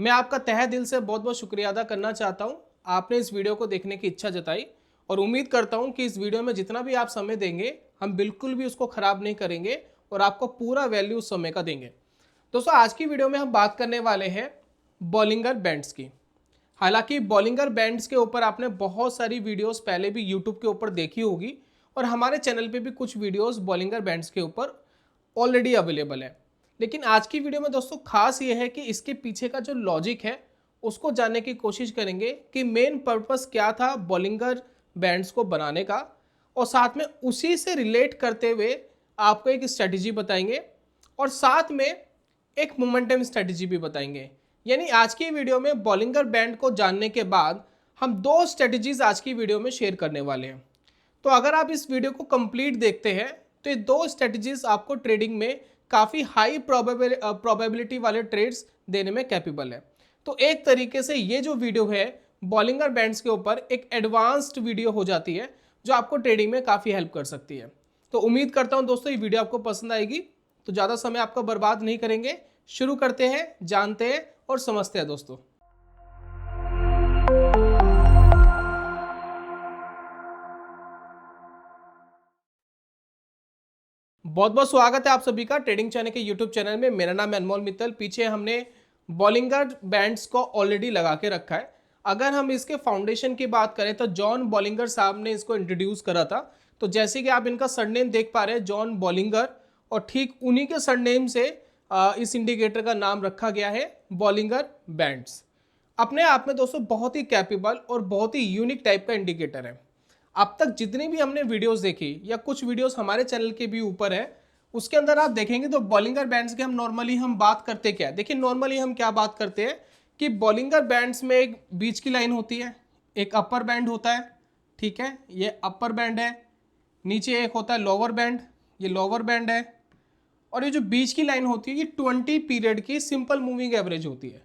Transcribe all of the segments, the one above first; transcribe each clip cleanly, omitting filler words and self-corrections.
मैं आपका तहे दिल से बहुत बहुत शुक्रिया अदा करना चाहता हूँ। आपने इस वीडियो को देखने की इच्छा जताई और उम्मीद करता हूँ कि इस वीडियो में जितना भी आप समय देंगे हम बिल्कुल भी उसको ख़राब नहीं करेंगे और आपको पूरा वैल्यू उस समय का देंगे। दोस्तों, आज की वीडियो में हम बात करने वाले हैं बॉलिंगर बैंड्स की। हालांकि बॉलिंगर बैंड्स के ऊपर आपने बहुत सारी वीडियोस पहले भी यूट्यूब के ऊपर देखी होगी और हमारे चैनल पे भी कुछ वीडियोस बॉलिंगर बैंड्स के ऊपर ऑलरेडी अवेलेबल है। लेकिन आज की वीडियो में दोस्तों खास ये है कि इसके पीछे का जो लॉजिक है उसको जानने की कोशिश करेंगे कि मेन पर्पस क्या था बॉलिंगर बैंड्स को बनाने का, और साथ में उसी से रिलेट करते हुए आपको एक स्ट्रेटजी बताएंगे और साथ में एक मोमेंटम स्ट्रेटजी भी बताएंगे। यानी आज की वीडियो में बॉलिंगर बैंड को जानने के बाद हम दो स्ट्रेटजीज आज की वीडियो में शेयर करने वाले हैं। तो अगर आप इस वीडियो को कंप्लीट देखते हैं तो ये दो स्ट्रेटजीज आपको ट्रेडिंग में काफ़ी हाई प्रोबेबिलिटी वाले ट्रेड्स देने में कैपेबल है। तो एक तरीके से ये जो वीडियो है बॉलिंगर बैंड्स के ऊपर एक एडवांस्ड वीडियो हो जाती है जो आपको ट्रेडिंग में काफ़ी हेल्प कर सकती है। तो उम्मीद करता हूँ दोस्तों ये वीडियो आपको पसंद आएगी। तो ज़्यादा समय आपका बर्बाद नहीं करेंगे, शुरू करते हैं, जानते हैं और समझते हैं दोस्तों। बहुत बहुत स्वागत है आप सभी का ट्रेडिंग चैनल के यूट्यूब चैनल में। मेरा नाम है अनमोल मित्तल। पीछे हमने बॉलिंगर बैंड्स को ऑलरेडी लगा के रखा है। अगर हम इसके फाउंडेशन की बात करें तो जॉन बॉलिंगर साहब ने इसको इंट्रोड्यूस करा था। तो जैसे कि आप इनका सरनेम देख पा रहे हैं, जॉन बॉलिंगर, और ठीक उन्हीं के सरनेम से इस इंडिकेटर का नाम रखा गया है बॉलिंगर बैंड्स। अपने आप में दोस्तों बहुत ही कैपेबल और बहुत ही यूनिक टाइप का इंडिकेटर है। अब तक जितनी भी हमने वीडियोस देखी या कुछ वीडियोस हमारे चैनल के भी ऊपर है, उसके अंदर आप देखेंगे तो बॉलिंगर बैंड्स के हम नॉर्मली बात करते क्या है। देखिए, नॉर्मली हम क्या बात करते हैं कि बॉलिंगर बैंड्स में एक बीच की लाइन होती है, एक अपर बैंड होता है, ठीक है, ये अपर बैंड है, नीचे एक होता है लोअर बैंड, ये लोअर बैंड है, और ये जो बीच की लाइन होती है ये 20 पीरियड की सिंपल मूविंग एवरेज होती है।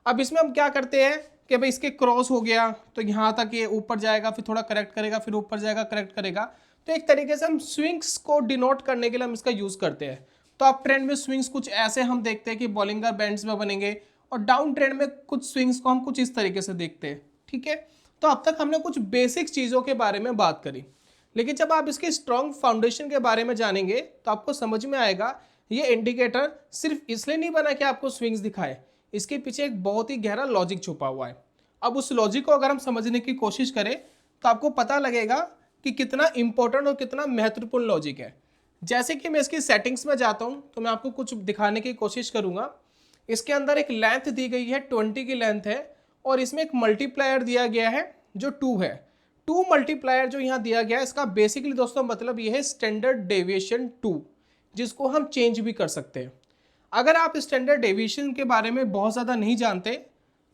अब इसमें हम क्या करते हैं कि भाई इसके क्रॉस हो गया तो यहाँ तक ये ऊपर जाएगा, फिर थोड़ा करेक्ट करेगा, फिर ऊपर जाएगा, करेक्ट करेगा। तो एक तरीके से हम स्विंग्स को डिनोट करने के लिए हम इसका यूज़ करते हैं। तो अप ट्रेंड में स्विंग्स कुछ ऐसे हम देखते हैं कि बॉलिंगर बैंड्स में बनेंगे, और डाउन ट्रेंड में कुछ स्विंग्स को हम कुछ इस तरीके से देखते हैं, ठीक है। तो अब तक हमने कुछ बेसिक चीज़ों के बारे में बात करी, लेकिन जब आप इसके स्ट्रॉन्ग फाउंडेशन के बारे में जानेंगे तो आपको समझ में आएगा ये इंडिकेटर सिर्फ इसलिए नहीं बना कि आपको स्विंग्स दिखाए, इसके पीछे एक बहुत ही गहरा लॉजिक छुपा हुआ है। अब उस लॉजिक को अगर हम समझने की कोशिश करें तो आपको पता लगेगा कि कितना इंपॉर्टेंट और कितना महत्वपूर्ण लॉजिक है। जैसे कि मैं इसकी सेटिंग्स में जाता हूं तो मैं आपको कुछ दिखाने की कोशिश करूंगा। इसके अंदर एक लेंथ दी गई है, 20 की लेंथ है, और इसमें एक मल्टीप्लायर दिया गया है जो 2 है। 2 मल्टीप्लायर जो यहाँ दिया गया है इसका बेसिकली दोस्तों मतलब ये है स्टैंडर्ड डेविएशन 2, जिसको हम चेंज भी कर सकते हैं। अगर आप स्टैंडर्ड डेविएशन के बारे में बहुत ज़्यादा नहीं जानते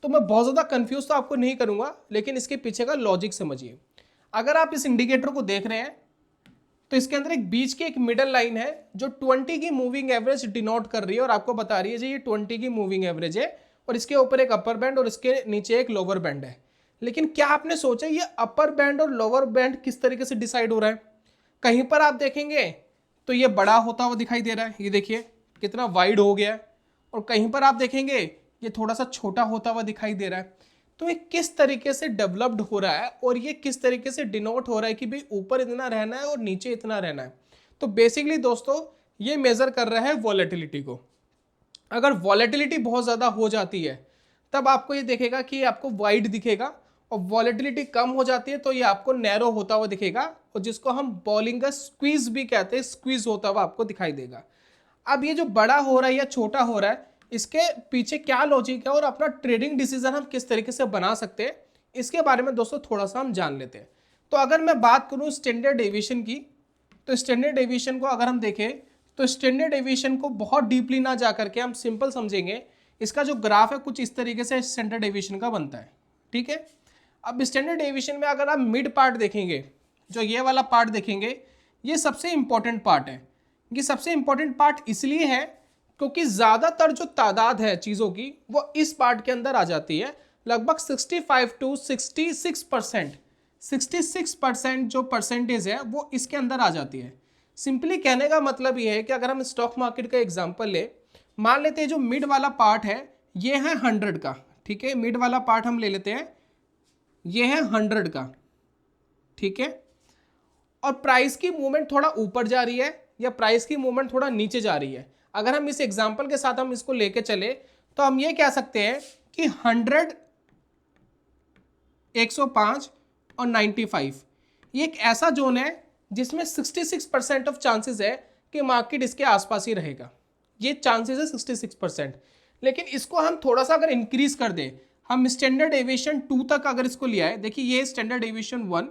तो मैं बहुत ज़्यादा कंफ्यूज तो आपको नहीं करूँगा, लेकिन इसके पीछे का लॉजिक समझिए। अगर आप इस इंडिकेटर को देख रहे हैं तो इसके अंदर एक बीच की एक मिडल लाइन है जो 20 की मूविंग एवरेज डिनोट कर रही है और आपको बता रही है जी ये 20 की मूविंग एवरेज है, और इसके ऊपर एक अपर बैंड और इसके नीचे एक लोअर बैंड है। लेकिन क्या आपने सोचा ये अपर बैंड और लोअर बैंड किस तरीके से डिसाइड हो रहा है? कहीं पर आप देखेंगे तो ये बड़ा होता हुआ दिखाई दे रहा है, ये देखिए कितना वाइड हो गया है, और कहीं पर आप देखेंगे ये थोड़ा सा छोटा होता हुआ दिखाई दे रहा है। तो ये किस तरीके से डेवलप्ड हो रहा है और ये किस तरीके से डिनोट हो रहा है कि भाई ऊपर इतना रहना है और नीचे इतना रहना है? तो बेसिकली दोस्तों ये मेजर कर रहा है वॉलेटिलिटी को। अगर वॉलेटिलिटी बहुत ज़्यादा हो जाती है तब आपको ये देखेगा कि आपको वाइड दिखेगा, और वॉलेटिलिटी कम हो जाती है तो ये आपको नैरो होता हुआ दिखेगा, और जिसको हम बॉलिंगर स्क्वीज भी कहते हैं, स्क्वीज होता हुआ आपको दिखाई देगा। अब ये जो बड़ा हो रहा है या छोटा हो रहा है इसके पीछे क्या लॉजिक है और अपना ट्रेडिंग डिसीजन हम किस तरीके से बना सकते हैं, इसके बारे में दोस्तों थोड़ा सा हम जान लेते हैं। तो अगर मैं बात करूं स्टैंडर्ड डेविएशन की, तो स्टैंडर्ड डेविएशन को अगर हम देखें तो स्टैंडर्ड डेविएशन को बहुत डीपली ना जा करके हम सिंपल समझेंगे। इसका जो ग्राफ है कुछ इस तरीके से स्टैंडर्ड डेविएशन का बनता है, ठीक है। अब स्टैंडर्ड डेविएशन में अगर आप मिड पार्ट देखेंगे, जो ये वाला पार्ट देखेंगे, ये सबसे इंपॉर्टेंट पार्ट है। ये सबसे इंपॉर्टेंट पार्ट इसलिए है क्योंकि ज़्यादातर जो तादाद है चीज़ों की वो इस पार्ट के अंदर आ जाती है। लगभग 65 to 66%, 66% जो परसेंटेज है वो इसके अंदर आ जाती है। सिंपली कहने का मतलब ये है कि अगर हम स्टॉक मार्केट का एग्जांपल ले, मान लेते हैं जो मिड वाला पार्ट है ये है 100 का, ठीक है, मिड वाला पार्ट हम ले लेते हैं, ये है 100 का, ठीक है। और प्राइस की मूवमेंट थोड़ा ऊपर जा रही है या प्राइस की मूवमेंट थोड़ा नीचे जा रही है। अगर हम इस एग्जांपल के साथ हम इसको लेके चले तो हम ये कह सकते हैं कि 100, 105 और 95 ये एक ऐसा जोन है जिसमें 66% ऑफ चांसेस है कि मार्केट इसके आसपास ही रहेगा। ये चांसेस है 66%। लेकिन इसको हम थोड़ा सा अगर इंक्रीज कर दें, हम स्टैंडर्ड डेविएशन 2 तक अगर इसको लिया है, देखिए ये स्टैंडर्ड डेविएशन 1,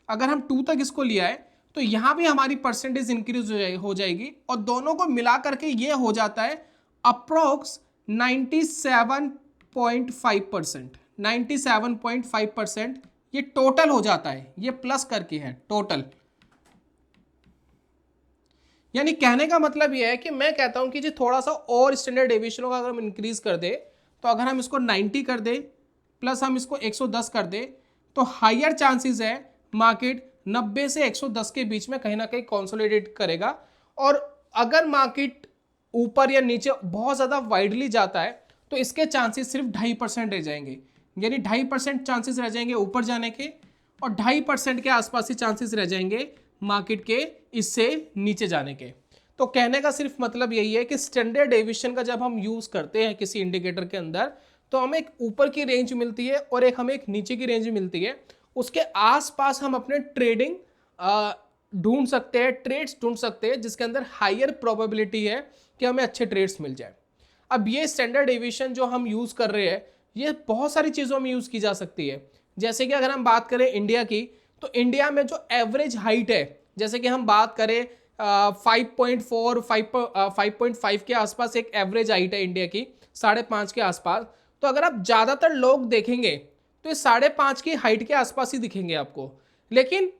अगर हम 2 तक इसको लिया है तो यहाँ भी हमारी परसेंटेज इंक्रीज हो जाएगी और दोनों को मिला करके ये हो जाता है अप्रोक्स 97.5%। 97.5% ये टोटल हो जाता है, ये प्लस करके है टोटल। यानी कहने का मतलब ये है कि मैं कहता हूं कि जी थोड़ा सा और स्टैंडर्ड डेविएशनों का अगर हम इंक्रीज कर दे, तो अगर हम इसको 90 कर दे प्लस हम इसको 110 कर दे तो हायर चांसेस है मार्केट 90 से 110 के बीच में कहीं ना कहीं कंसोलिडेट करेगा। और अगर मार्केट ऊपर या नीचे बहुत ज़्यादा वाइडली जाता है तो इसके चांसेस सिर्फ 2.5% रह जाएंगे, यानी 2.5% चांसेस रह जाएंगे ऊपर जाने के और 2.5% के आसपास ही चांसेस रह जाएंगे मार्केट के इससे नीचे जाने के। तो कहने का सिर्फ मतलब यही है कि स्टैंडर्ड डेविएशन का जब हम यूज़ करते हैं किसी इंडिकेटर के अंदर तो हमें एक ऊपर की रेंज मिलती है और एक हमें एक नीचे की रेंज मिलती है। उसके आसपास हम अपने ट्रेडिंग ढूंढ सकते हैं, ट्रेड्स ढूंढ सकते हैं जिसके अंदर हायर प्रोबेबिलिटी है कि हमें अच्छे ट्रेड्स मिल जाए। अब ये स्टैंडर्ड डेविएशन जो हम यूज़ कर रहे हैं ये बहुत सारी चीज़ों में यूज़ की जा सकती है। जैसे कि अगर हम बात करें इंडिया की, तो इंडिया में जो एवरेज हाइट है, जैसे कि हम बात करें 5.4 5.5 के आसपास एक एवरेज हाइट है इंडिया की, 5.5 के आसपास। तो अगर आप ज़्यादातर लोग देखेंगे तो ये 5.5 की हाइट के आसपास ही दिखेंगे आपको। लेकिन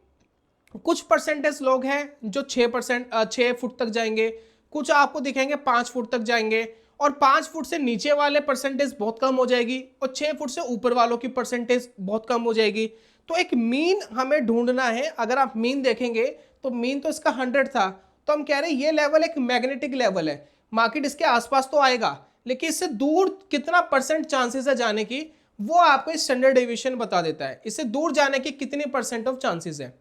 कुछ परसेंटेज लोग हैं जो 6 फुट तक जाएंगे, कुछ आपको दिखेंगे 5 फुट तक जाएंगे और 5 फुट से नीचे वाले परसेंटेज बहुत कम हो जाएगी और 6 फुट से ऊपर वालों की परसेंटेज बहुत कम हो जाएगी। तो एक मीन हमें ढूंढना है। अगर आप मीन देखेंगे तो मीन तो इसका 100 था, तो हम कह रहे हैं ये लेवल एक मैग्नेटिक लेवल है, मार्केट इसके आसपास तो आएगा लेकिन इससे दूर कितना परसेंट चांसेस है जाने की वो आपको स्टैंडर्ड डेविएशन बता देता है। इससे दूर जाने की कितने परसेंट ऑफ चांसेस है,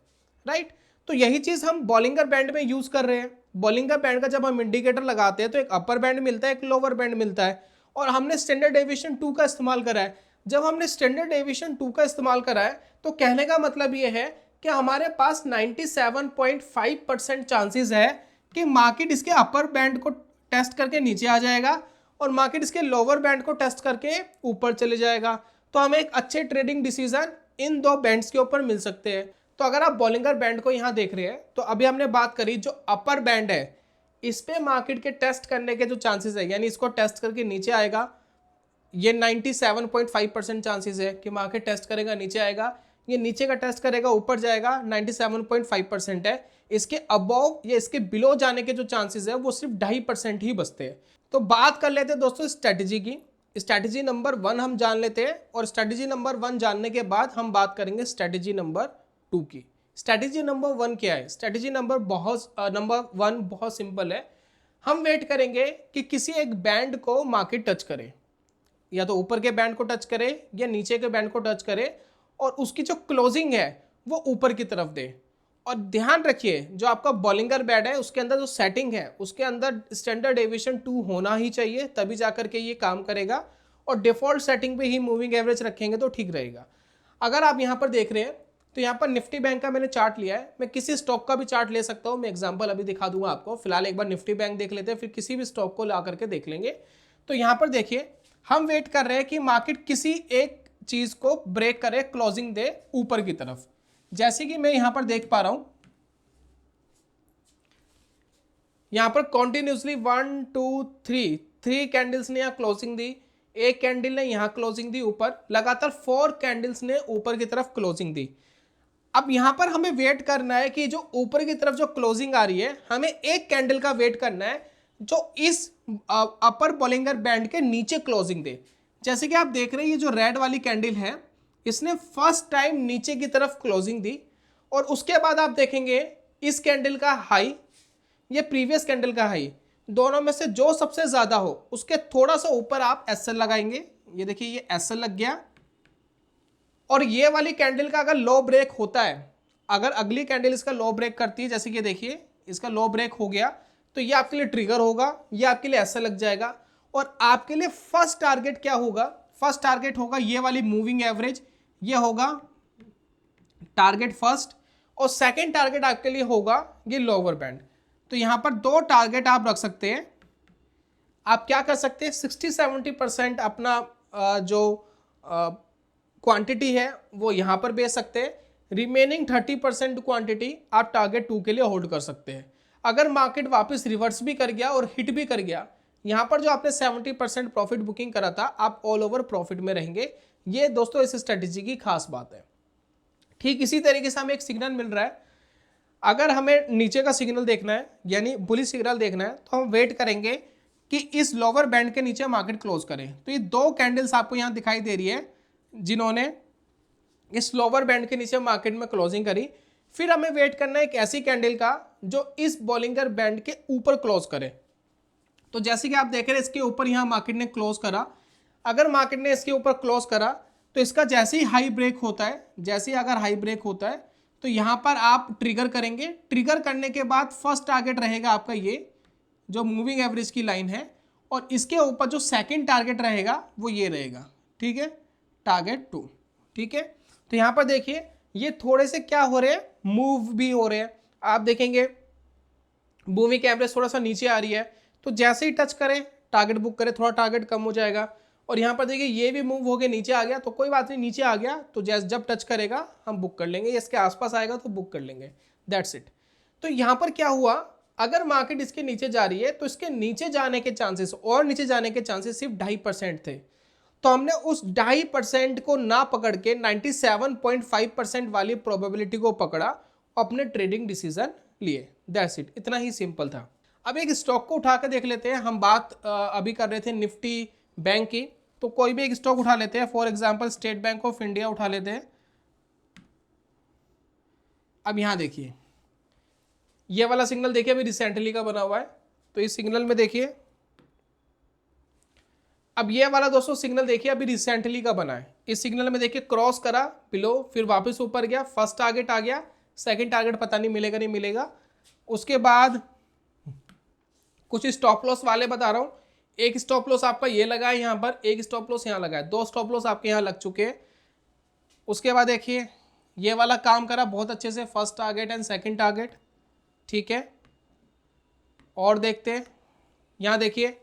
राइट। तो यही चीज हम बॉलिंगर बैंड में यूज कर रहे हैं। बॉलिंगर बैंड का जब हम इंडिकेटर लगाते हैं तो एक अपर बैंड मिलता है, एक लोअर बैंड मिलता है और हमने स्टैंडर्ड डेविएशन 2 का इस्तेमाल करा है। जब हमने स्टैंडर्ड डेविएशन 2 का इस्तेमाल करा है तो कहने का मतलब ये है कि हमारे पास 97.5% चांसेस है कि मार्केट इसके अपर बैंड को टेस्ट करके नीचे आ जाएगा और मार्केट इसके लोअर बैंड को टेस्ट करके ऊपर चले जाएगा। तो हमें एक अच्छे ट्रेडिंग डिसीजन इन दो बैंड्स के ऊपर मिल सकते हैं। तो अगर आप बॉलिंगर बैंड को यहाँ देख रहे हैं तो अभी हमने बात करी जो अपर बैंड है इस पे मार्केट के टेस्ट करने के जो चांसेस है, यानी इसको टेस्ट करके नीचे आएगा, ये 97.5% चांसेस है कि मार्केट टेस्ट करेगा नीचे आएगा। ये नीचे का टेस्ट करेगा ऊपर जाएगा, 97.5% है। इसके अबव या इसके बिलो जाने के जो चांसेस है वो सिर्फ 2.5% ही बचते हैं। तो बात कर लेते हैं दोस्तों स्ट्रेटजी की। स्ट्रेटजी नंबर 1 हम जान लेते हैं और स्ट्रेटजी नंबर 1 जानने के बाद हम बात करेंगे स्ट्रेटजी नंबर 2 की। स्ट्रेटजी नंबर 1 क्या है? स्ट्रेटजी नंबर 1 बहुत सिंपल है। हम वेट करेंगे कि किसी एक बैंड को मार्केट टच करे, या तो ऊपर के बैंड को टच करे या नीचे के बैंड को टच करे और उसकी जो क्लोजिंग है वो ऊपर की तरफ दे। और ध्यान रखिए जो आपका बॉलिंगर बैंड है उसके अंदर जो सेटिंग है उसके अंदर स्टैंडर्ड डेविएशन 2 होना ही चाहिए, तभी जाकर के ये काम करेगा। और डिफॉल्ट सेटिंग पे ही मूविंग एवरेज रखेंगे तो ठीक रहेगा। अगर आप यहाँ पर देख रहे हैं तो यहाँ पर निफ्टी बैंक का मैंने चार्ट लिया है, मैं किसी स्टॉक का भी चार्ट ले सकता हूँ, मैं एग्जाम्पल अभी दिखा दूंगा आपको। फिलहाल एक बार निफ्टी बैंक देख लेते हैं, फिर किसी भी स्टॉक को ला करके देख लेंगे। तो यहाँ पर देखिए हम वेट कर रहे हैं कि मार्केट किसी एक चीज को ब्रेक करे, क्लोजिंग दे ऊपर की तरफ। जैसे कि मैं यहां पर देख पा रहा हूं, यहां पर कॉन्टिन्यूसली 1 2 3 कैंडल्स ने यहां क्लोजिंग दी, एक कैंडल ने यहां क्लोजिंग दी ऊपर, लगातार 4 कैंडल्स ने ऊपर की तरफ क्लोजिंग दी। अब यहां पर हमें वेट करना है कि जो ऊपर की तरफ जो क्लोजिंग आ रही है हमें एक कैंडल का वेट करना है जो इस अपर बॉलिंगर बैंड के नीचे क्लोजिंग दे। जैसे कि आप देख रहे हैं ये जो रेड वाली कैंडल है इसने फर्स्ट टाइम नीचे की तरफ क्लोजिंग दी और उसके बाद आप देखेंगे इस कैंडल का हाई, ये प्रीवियस कैंडल का हाई, दोनों में से जो सबसे ज्यादा हो उसके थोड़ा सा ऊपर आप एसएल लगाएंगे। ये देखिए ये एसएल लग गया। और ये वाली कैंडल का अगर लो ब्रेक होता है, अगर अगली कैंडल इसका लो ब्रेक करती है, जैसे कि देखिए इसका लो ब्रेक हो गया, तो ये आपके लिए ट्रिगर होगा, ये आपके लिए एसएल लग जाएगा। और आपके लिए फर्स्ट टारगेट क्या होगा? फर्स्ट टारगेट होगा ये वाली मूविंग एवरेज, ये होगा टारगेट फर्स्ट। और सेकंड टारगेट आपके लिए होगा ये लोअर बैंड। तो यहां पर दो टारगेट आप रख सकते हैं। आप क्या कर सकते हैं, 60-70% अपना जो क्वांटिटी है वो यहां पर बेच सकते हैं। रिमेनिंग 30% क्वांटिटी आप टारगेट 2 के लिए होल्ड कर सकते हैं। अगर मार्केट वापस रिवर्स भी कर गया और हिट भी कर गया, यहां पर जो आपने 70% प्रॉफिट बुकिंग करा था, आप ऑल ओवर प्रॉफिट में रहेंगे। ये दोस्तों इस स्ट्रेटेजी की खास बात है। ठीक इसी तरीके से हमें एक सिग्नल मिल रहा है। अगर हमें नीचे का सिग्नल देखना है यानी बुलिश सिग्नल देखना है, तो हम वेट करेंगे कि इस लोअर बैंड के नीचे मार्केट क्लोज करे। तो ये दो कैंडल्स आपको यहां दिखाई दे रही है जिन्होंने इस लोअर बैंड के नीचे मार्केट में क्लोजिंग करी। फिर हमें वेट करना है एक ऐसी कैंडल का जो इस बॉलिंगर बैंड के ऊपर क्लोज करे। तो जैसे कि आप देख रहे हैं इसके ऊपर यहां मार्केट ने क्लोज करा। अगर मार्केट ने इसके ऊपर क्लोज करा तो इसका जैसे ही हाई ब्रेक होता है, जैसे ही अगर हाई ब्रेक होता है तो यहां पर आप ट्रिगर करेंगे। ट्रिगर करने के बाद फर्स्ट टारगेट रहेगा आपका ये जो मूविंग एवरेज की लाइन है, और इसके ऊपर जो सेकंड टारगेट रहेगा वो ये रहेगा, ठीक है, टारगेट 2। ठीक है, तो यहां पर देखिए ये थोड़े से क्या हो रहे हैं, मूव भी हो रहे हैं। आप देखेंगे मूविंग एवरेज थोड़ा सा नीचे आ रही है, तो जैसे ही टच करें टारगेट बुक करें, थोड़ा टारगेट कम हो जाएगा। और यहाँ पर देखिए ये भी मूव हो गया, नीचे आ गया, तो कोई बात नहीं, नीचे आ गया तो जैसे जब टच करेगा हम बुक कर लेंगे, इसके आसपास आएगा तो बुक कर लेंगे, दैट्स इट। तो यहाँ पर क्या हुआ, अगर मार्केट इसके नीचे जा रही है तो इसके नीचे जाने के चांसेस और नीचे जाने के चांसेस सिर्फ 2.5% थे। तो हमने उस 2.5% को ना पकड़ के 97.5% वाली प्रोबेबिलिटी को पकड़ा, अपने ट्रेडिंग डिसीजन लिए, दैट्स इट, इतना ही सिंपल था। अब एक स्टॉक को उठा के देख लेते हैं। हम बात अभी कर रहे थे निफ्टी बैंक की, तो कोई भी एक स्टॉक उठा लेते हैं। For example state bank of India उठा लेते हैं। अब यहां देखिए ये वाला सिग्नल देखिए अभी रिसेंटली का बना हुआ है, तो इस सिग्नल में देखिए, अब ये वाला दोस्तों सिग्नल देखिए अभी रिसेंटली का बना है। इस सिग्नल में देखिए क्रॉस करा बिलो, फिर वापस ऊपर गया, फर्स्ट टारगेट आ गया, सेकंड टारगेट पता नहीं मिलेगा नहीं मिलेगा। उसके बाद कुछ स्टॉप लॉस वाले बता रहा हूं। एक स्टॉप लॉस आपका ये लगा है यहां पर, एक स्टॉप लॉस यहां लगा है, दो स्टॉप लॉस आपके यहां लग चुके हैं। उसके बाद देखिए ये वाला काम करा बहुत अच्छे से, first target and second target, ठीक है। और देखते हैं यहां देखिए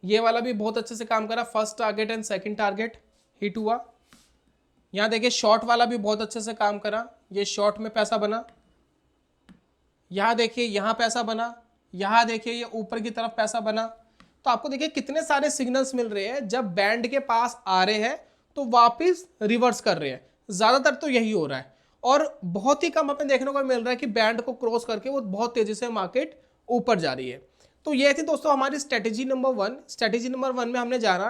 ये वाला भी बहुत अच्छे से काम करा, first target and second target hit हुआ। यहां देखिए शॉर्ट वाला भी बहुत अच्छे से काम करा, ये शॉर्ट में पैसा बना। यहां देखिए यहां पैसा बना, यहां देखिए ये ऊपर की तरफ पैसा बना। तो आपको देखिए कितने सारे सिग्नल्स मिल रहे हैं, जब बैंड के पास आ रहे हैं तो वापस रिवर्स कर रहे हैं। ज्यादातर तो यही हो रहा है, और बहुत ही कम हमें देखने को मिल रहा है कि बैंड को क्रॉस करके वो बहुत तेजी से मार्केट ऊपर जा रही है। तो ये थी दोस्तों हमारी स्ट्रेटेजी नंबर 1। स्ट्रेटेजी नंबर 1 में हमने जाना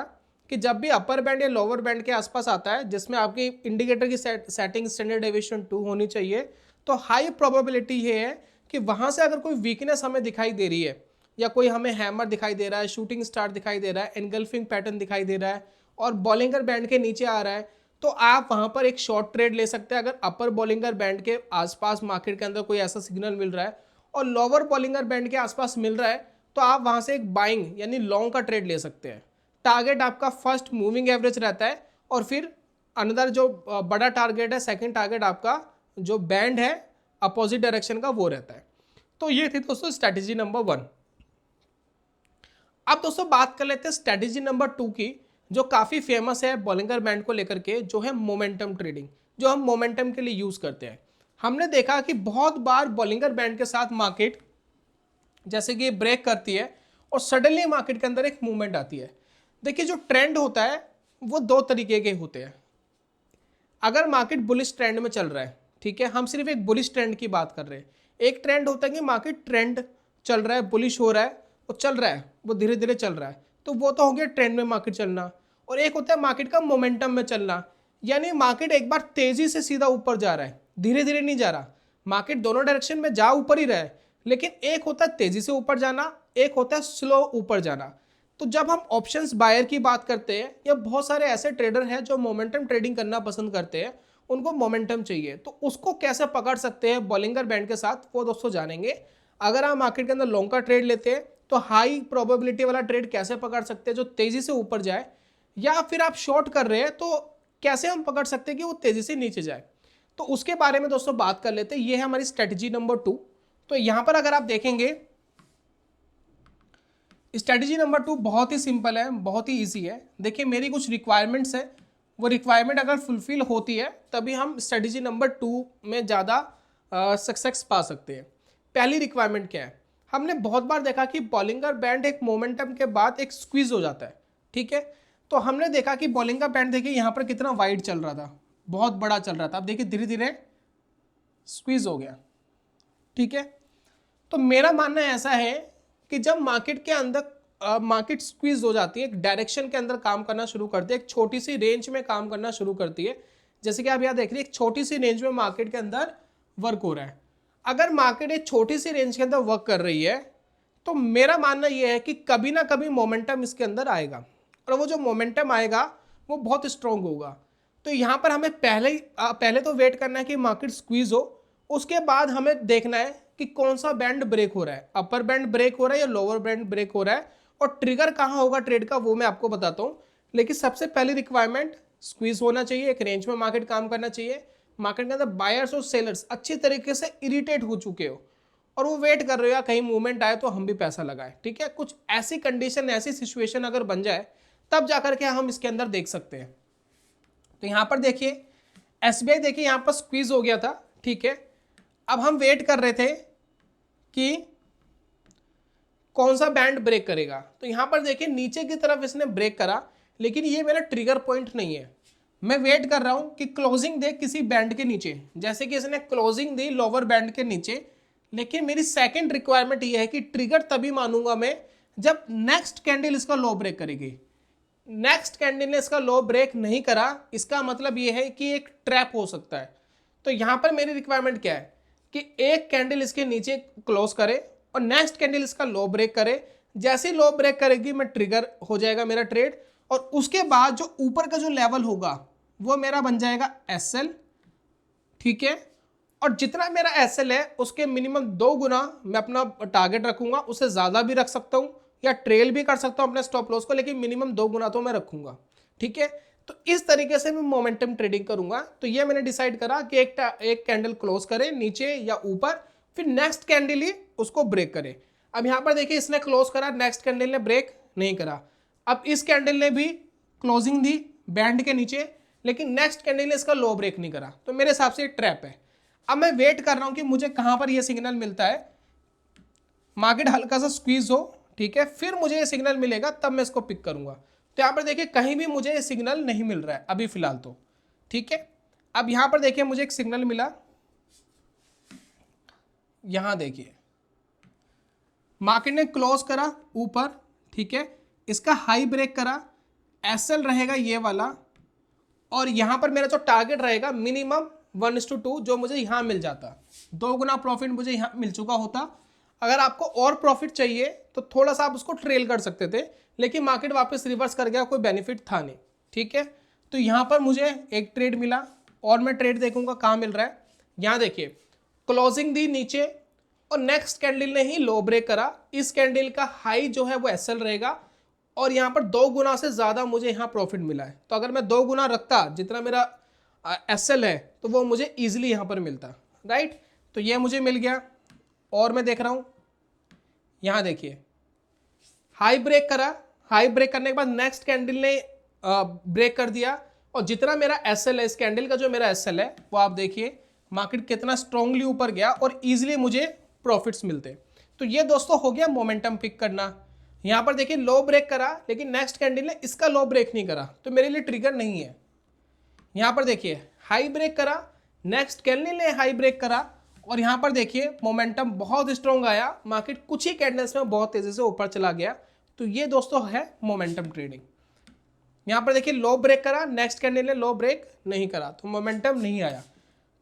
कि जब भी अपर बैंड या लोअर बैंड के आसपास आता है जिसमें आपकी इंडिकेटर की सेटिंग स्टैंडर्ड डेविएशन 2 होनी चाहिए, तो हाई प्रोबेबिलिटी ये है कि वहां से अगर कोई वीकनेस हमें दिखाई दे रही है, या कोई हमें हैमर दिखाई दे रहा है, शूटिंग स्टार दिखाई दे रहा है, एनगल्फिंग पैटर्न दिखाई दे रहा है, और बॉलिंगर बैंड के नीचे आ रहा है, तो आप वहां पर एक शॉर्ट ट्रेड ले सकते हैं। अगर अपर बॉलिंगर बैंड के आसपास मार्केट के अंदर कोई ऐसा सिग्नल मिल रहा है और लोअर बॉलिंगर बैंड के आसपास मिल रहा है, तो आप वहां से एक बाइंग यानी लॉन्ग का ट्रेड ले सकते हैं। टारगेट आपका फर्स्ट मूविंग एवरेज रहता है, और फिर अनदर जो बड़ा टारगेट है, सेकंड टारगेट आपका जो बैंड है अपोजिट डायरेक्शन का, वो रहता है। तो ये थी दोस्तों स्ट्रेटेजी नंबर 1। अब दोस्तों बात कर लेते हैं स्ट्रेटेजी नंबर 2 की, जो काफी फेमस है बॉलिंगर बैंड को लेकर के, जो है मोमेंटम ट्रेडिंग, जो हम मोमेंटम के लिए यूज करते हैं। हमने देखा कि बहुत बार बॉलिंगर बैंड के साथ मार्केट जैसे कि ब्रेक करती है और सडनली मार्केट के अंदर एक मूवमेंट आती है। देखिए जो ट्रेंड होता है वो दो तरीके के होते हैं। अगर मार्केट बुलिश ट्रेंड में चल रहा है, ठीक है, हम सिर्फ एक बुलिश ट्रेंड की बात कर रहे हैं। एक ट्रेंड होता है कि मार्केट ट्रेंड चल रहा है, बुलिश हो रहा है, वो चल रहा है, वो धीरे धीरे चल रहा है, तो वो तो हो गया ट्रेंड में मार्केट चलना। और एक होता है मार्केट का मोमेंटम में चलना, यानी मार्केट एक बार तेजी से सीधा ऊपर जा रहा है, धीरे धीरे नहीं जा रहा। मार्केट दोनों डायरेक्शन में जा ऊपर ही रहा है, लेकिन एक होता है तेजी से ऊपर जाना, एक होता है स्लो ऊपर जाना। तो जब हम ऑप्शंस बायर की बात करते हैं, या बहुत सारे ऐसे ट्रेडर हैं जो मोमेंटम ट्रेडिंग करना पसंद करते हैं, उनको मोमेंटम चाहिए, तो उसको कैसे पकड़ सकते हैं बॉलिंगर बैंड के साथ, वो दोस्तों जानेंगे। अगर आप मार्केट के अंदर लॉन्ग का ट्रेड लेते हैं तो हाई प्रोबेबिलिटी वाला ट्रेड कैसे पकड़ सकते हैं जो तेजी से ऊपर जाए, या फिर आप शॉर्ट कर रहे हैं तो कैसे हम पकड़ सकते हैं कि वो तेजी से नीचे जाए, तो उसके बारे में दोस्तों बात कर लेते हैं। ये है हमारी स्ट्रेटजी नंबर 2। तो यहां पर अगर आप देखेंगे स्ट्रेटजी नंबर 2 बहुत ही सिंपल है, बहुत ही ईजी है। देखिए मेरी कुछ रिक्वायरमेंट्स है, वो रिक्वायरमेंट अगर फुलफिल होती है तभी हम स्ट्रेटजी नंबर 2 में ज़्यादा सक्सेस पा सकते हैं। पहली रिक्वायरमेंट क्या है, हमने बहुत बार देखा कि बॉलिंगर बैंड एक मोमेंटम के बाद एक स्क्वीज हो जाता है, ठीक है। तो हमने देखा कि बॉलिंगर बैंड देखिए यहाँ पर कितना वाइड चल रहा था, बहुत बड़ा चल रहा था, अब देखिए धीरे धीरे स्क्वीज हो गया, ठीक है। तो मेरा मानना ऐसा है कि जब मार्केट के अंदर मार्केट स्क्वीज हो जाती है, एक डायरेक्शन के अंदर काम करना शुरू करती है, एक छोटी सी रेंज में काम करना शुरू करती है, जैसे कि आप यहाँ देख रहे हैं एक छोटी सी रेंज में मार्केट के अंदर वर्क हो रहा है। अगर मार्केट एक छोटी सी रेंज के अंदर वर्क कर रही है तो मेरा मानना यह है कि कभी ना कभी मोमेंटम इसके अंदर आएगा, और वो जो मोमेंटम आएगा वो बहुत स्ट्रॉन्ग होगा। तो यहाँ पर हमें पहले तो वेट करना है कि मार्केट स्क्वीज हो, उसके बाद हमें देखना है कि कौन सा बैंड ब्रेक हो रहा है, अपर बैंड ब्रेक हो रहा है या लोअर बैंड ब्रेक हो रहा है, और ट्रिगर कहाँ होगा ट्रेड का वो मैं आपको बताता हूँ। लेकिन सबसे पहली रिक्वायरमेंट स्क्वीज होना चाहिए, एक रेंज में मार्केट काम करना चाहिए, मार्केट के अंदर बायर्स और सेलर्स अच्छी तरीके से इरिटेट हो चुके हो और वो वेट कर रहे हो कहीं मूवमेंट आए तो हम भी पैसा लगाए, ठीक है। कुछ ऐसी कंडीशन, ऐसी सिचुएशन अगर बन जाए तब जाकर के हम इसके अंदर देख सकते हैं। तो यहाँ पर देखिए एसबीआई देखिए यहाँ पर स्क्वीज हो गया था, ठीक है। अब हम वेट कर रहे थे कि कौन सा बैंड ब्रेक करेगा, तो यहाँ पर देखिए नीचे की तरफ इसने ब्रेक करा, लेकिन ये मेरा ट्रिगर पॉइंट नहीं है। मैं वेट कर रहा हूँ कि क्लोजिंग दे किसी बैंड के नीचे, जैसे कि इसने क्लोजिंग दी लोअर बैंड के नीचे, लेकिन मेरी सेकंड रिक्वायरमेंट ये है कि ट्रिगर तभी मानूंगा मैं जब नेक्स्ट कैंडल इसका लो ब्रेक करेगी। नेक्स्ट कैंडल ने इसका लो ब्रेक नहीं करा, इसका मतलब ये है कि एक ट्रैप हो सकता है। तो यहाँ पर मेरी रिक्वायरमेंट क्या है कि एक कैंडल इसके नीचे क्लोज करे और नेक्स्ट कैंडल इसका लो ब्रेक करे, जैसे लो ब्रेक करेगी मैं ट्रिगर हो जाएगा मेरा ट्रेड, और उसके बाद जो ऊपर का जो लेवल होगा वो मेरा बन जाएगा एसएल, ठीक है। और जितना मेरा एसएल है उसके मिनिमम 2 गुना मैं अपना टारगेट रखूंगा, उससे ज़्यादा भी रख सकता हूँ या ट्रेल भी कर सकता हूँ अपने स्टॉप लॉस को, लेकिन मिनिमम 2 गुना तो मैं रखूंगा, ठीक है। तो इस तरीके से मैं मोमेंटम ट्रेडिंग करूंगा। तो ये मैंने डिसाइड करा कि एक कैंडल क्लोज करे नीचे या ऊपर, फिर नेक्स्ट कैंडल ही उसको ब्रेक करे। अब यहाँ पर देखिए इसने क्लोज करा, नेक्स्ट कैंडल ने ब्रेक नहीं करा। अब इस कैंडल ने भी क्लोजिंग दी बैंड के नीचे, लेकिन नेक्स्ट कैंडल ने इसका लो ब्रेक नहीं करा, तो मेरे हिसाब से ट्रैप है। अब मैं वेट कर रहा हूं कि मुझे कहां पर यह सिग्नल मिलता है, मार्केट हल्का सा स्क्वीज हो, ठीक है, फिर मुझे ये सिग्नल मिलेगा तब मैं इसको पिक करूंगा। तो यहां पर देखिए कहीं भी मुझे ये सिग्नल नहीं मिल रहा है अभी फिलहाल तो, ठीक है। अब यहां पर देखिए मुझे एक सिग्नल मिला, यहां देखिए मार्केट ने क्लोज करा ऊपर, ठीक है, इसका हाई ब्रेक करा, एसएल रहेगा ये वाला, और यहां पर मेरा जो टारगेट रहेगा मिनिमम 1:2 जो मुझे यहां मिल जाता, 2 गुना प्रॉफिट मुझे यहां मिल चुका होता। अगर आपको और प्रॉफिट चाहिए तो थोड़ा सा आप उसको ट्रेल कर सकते थे, लेकिन मार्केट वापस रिवर्स कर गया, कोई बेनिफिट था नहीं, ठीक है। तो यहां पर मुझे एक ट्रेड मिला और मैं ट्रेड देखूंगा कहां मिल रहा है। यहां देखिए क्लोजिंग दी नीचे और नेक्स्ट कैंडल ने ही लो ब्रेक करा, इस कैंडल का हाई जो है वो एसएल रहेगा, और यहाँ पर 2 गुना से ज़्यादा मुझे यहाँ प्रॉफिट मिला है। तो अगर मैं 2 गुना रखता जितना मेरा एसएल है तो वो मुझे ईजिली यहाँ पर मिलता, राइट। तो ये मुझे मिल गया, और मैं देख रहा हूँ यहाँ देखिए हाई ब्रेक करा, हाई ब्रेक करने के बाद नेक्स्ट कैंडल ने ब्रेक कर दिया, और जितना मेरा एसएल है, इस कैंडल का जो मेरा एसएल है वो आप देखिए मार्केट कितना स्ट्रांगली ऊपर गया और ईजिली मुझे प्रॉफिट्स मिलते। तो ये दोस्तों हो गया मोमेंटम पिक करना। यहाँ पर देखिए लो ब्रेक करा, लेकिन नेक्स्ट कैंडल ने इसका लो ब्रेक नहीं करा, तो मेरे लिए ट्रिगर नहीं है। यहाँ पर देखिए हाई ब्रेक करा, नेक्स्ट कैंडल ने हाई ब्रेक करा, और यहाँ पर देखिए मोमेंटम बहुत स्ट्रॉन्ग आया, मार्केट कुछ ही कैंडल्स में बहुत तेजी से ऊपर चला गया। तो ये दोस्तों है मोमेंटम ट्रेडिंग। यहाँ पर देखिए लो ब्रेक करा, नेक्स्ट कैंडल ने लो ब्रेक नहीं करा, तो मोमेंटम नहीं आया।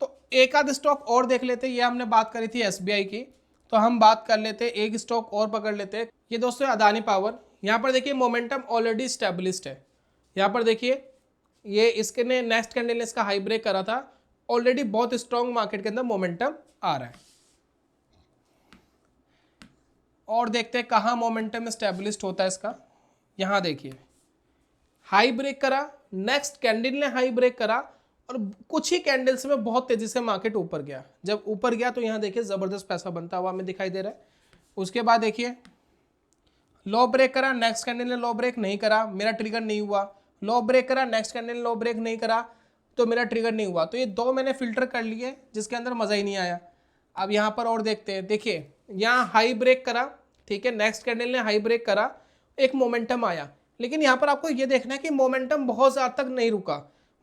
तो एक आध स्टॉक और देख लेते हैं। ये हमने बात करी थी एसबीआई की, तो हम बात कर लेते हैं, एक स्टॉक और पकड़ लेते हैं। ये दोस्तों अदानी पावर, यहाँ पर देखिए मोमेंटम ऑलरेडी स्टेब्लिश्ड है। यहाँ पर देखिए ये इसके ने नेक्स्ट कैंडल ने इसका हाई ब्रेक करा था, ऑलरेडी बहुत स्ट्रॉन्ग मार्केट के अंदर मोमेंटम आ रहा है। और देखते हैं कहाँ मोमेंटम स्टेब्लिश्ड होता है इसका। यहाँ देखिए हाई ब्रेक करा, नेक्स्ट कैंडल ने हाई ब्रेक करा और कुछ ही कैंडल्स में बहुत तेजी से मार्केट ऊपर गया। जब ऊपर गया तो यहाँ देखिए जबरदस्त पैसा बनता हुआ हमें दिखाई दे रहा है। उसके बाद देखिए लो ब्रेक करा, नेक्स्ट कैंडल ने लो ब्रेक नहीं करा, मेरा ट्रिगर नहीं हुआ। लो ब्रेक करा, नेक्स्ट कैंडल ने लो ब्रेक नहीं करा तो मेरा ट्रिगर नहीं हुआ। तो ये दो मैंने फिल्टर कर लिए जिसके अंदर मज़ा ही नहीं आया। अब यहाँ पर और देखते हैं, देखिए यहाँ हाई ब्रेक करा, ठीक है, नेक्स्ट कैंडल ने हाई ब्रेक करा, एक मोमेंटम आया, लेकिन यहाँ पर आपको ये देखना है कि मोमेंटम बहुत ज़्यादा तक नहीं रुका,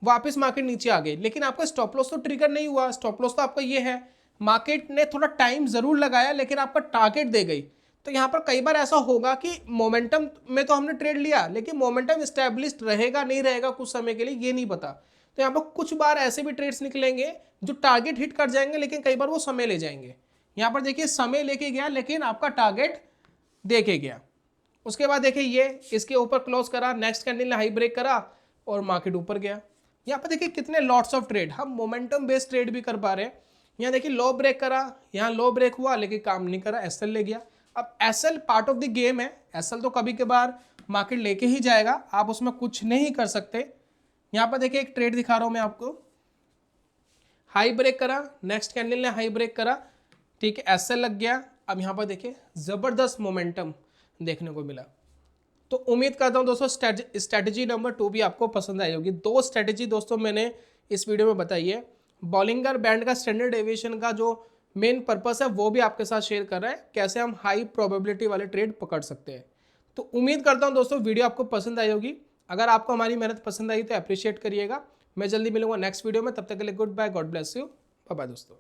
वापस मार्केट नीचे आ गई, लेकिन आपका स्टॉप लॉस तो ट्रिगर नहीं हुआ। स्टॉप लॉस तो आपका ये है, मार्केट ने थोड़ा टाइम ज़रूर लगाया लेकिन आपका टारगेट दे गई। तो यहाँ पर कई बार ऐसा होगा कि मोमेंटम में तो हमने ट्रेड लिया लेकिन मोमेंटम स्टैब्लिश्ड रहेगा नहीं रहेगा कुछ समय के लिए ये नहीं पता। तो यहाँ पर कुछ बार ऐसे भी ट्रेड्स निकलेंगे जो टारगेट हिट कर जाएंगे लेकिन कई बार वो समय ले जाएंगे। यहाँ पर देखिए समय लेके गया लेकिन आपका टारगेट दे के गया। उसके बाद देखिए ये इसके ऊपर क्लोज करा, नेक्स्ट कैंडल ने हाई ब्रेक करा और मार्केट ऊपर गया। यहाँ पर देखिए कितने लॉट्स ऑफ ट्रेड, हम मोमेंटम बेस्ड ट्रेड भी कर पा रहे हैं। यहाँ देखिए लो ब्रेक करा, यहाँ लो ब्रेक हुआ लेकिन काम नहीं करा, एसएल ले गया। अब SL part of the game है, एसएल तो कभी कभार मार्केट लेके ही जाएगा, आप उसमें कुछ नहीं कर सकते। यहाँ पर देखिए एक ट्रेड दिखा रहा हूँ मैं आपको, हाई ब्रेक करा, नेक्स्ट कैंडल ने हाई ब्रेक करा, ठीक है, एसएल लग गया। अब यहाँ पर देखिए ज़बरदस्त मोमेंटम देखने को मिला। तो उम्मीद करता हूँ दोस्तों स्ट्रैटेजी नंबर 2 भी आपको पसंद आई होगी। 2 स्ट्रैटेजी दोस्तों मैंने इस वीडियो में बताई है। बॉलिंगर बैंड का स्टैंडर्ड डेविएशन का जो मेन पर्पस है वो भी आपके साथ शेयर कर रहा है, कैसे हम हाई प्रोबेबिलिटी वाले ट्रेड पकड़ सकते हैं। तो उम्मीद करता हूँ दोस्तों वीडियो आपको पसंद आई होगी। अगर आपको हमारी मेहनत पसंद आई तो अप्रिशिएट करिएगा। मैं जल्दी मिलूंगा नेक्स्ट वीडियो में, तब तक के लिए goodbye, God bless you, bye bye दोस्तों।